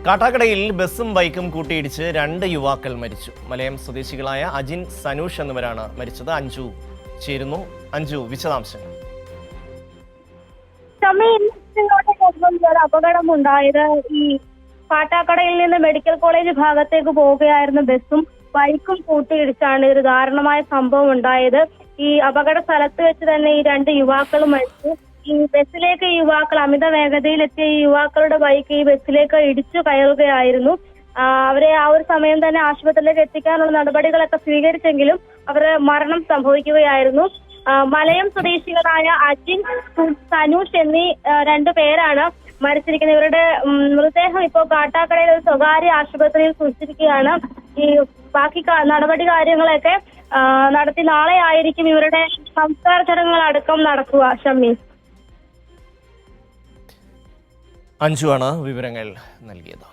കാട്ടാക്കടയിൽ ബസും ബൈക്കും കൂട്ടിയിടിച്ച് 2 യുവാക്കൾ മരിച്ചു. മലയം സ്വദേശികളായ അജിൻ, സനൂഷ് എന്നിവരാണ് മരിച്ചത്. അഞ്ജു ചേരുന്നു. അഞ്ജു, വിശദാംശങ്ങൾ. അപകടമുണ്ടായത് ഈ കാട്ടാക്കടയിൽ നിന്ന് മെഡിക്കൽ കോളേജ് ഭാഗത്തേക്ക് പോവുകയായിരുന്ന ബസും ബൈക്കും കൂട്ടിയിടിച്ചാണ് ഒരു ദാരുണമായ സംഭവം ഉണ്ടായത്. ഈ അപകട സ്ഥലത്ത് വെച്ച് തന്നെ ഈ 2 യുവാക്കളും മരിച്ചു. ഈ ബസ്സിലേക്ക് യുവാക്കൾ അമിത വേഗതയിലെത്തിയ ഈ യുവാക്കളുടെ ബൈക്ക് ഈ ബസ്സിലേക്ക് ഇടിച്ചു കയറുകയായിരുന്നു. അവരെ ആ ഒരു സമയം തന്നെ ആശുപത്രിയിലേക്ക് എത്തിക്കാനുള്ള നടപടികളൊക്കെ സ്വീകരിച്ചെങ്കിലും അവര് മരണം സംഭവിക്കുകയായിരുന്നു. മലയം സ്വദേശികളായ അജിൻ, സനൂഷ് എന്നീ 2 പേരാണ് മരിച്ചിരിക്കുന്നത്. ഇവരുടെ മൃതദേഹം ഇപ്പോൾ കാട്ടാക്കടയിൽ ഒരു സ്വകാര്യ ആശുപത്രിയിൽ സൂക്ഷിച്ചിരിക്കുകയാണ്. ഈ ബാക്കി നടപടി കാര്യങ്ങളൊക്കെ നടത്തി നാളെ ആയിരിക്കും ഇവരുടെ സംസ്കാര ചടങ്ങുകൾ അടക്കം നടക്കുക. ഷമ്മി, അഞ്ജുവാണ് വിവരങ്ങൾ നൽകിയത്.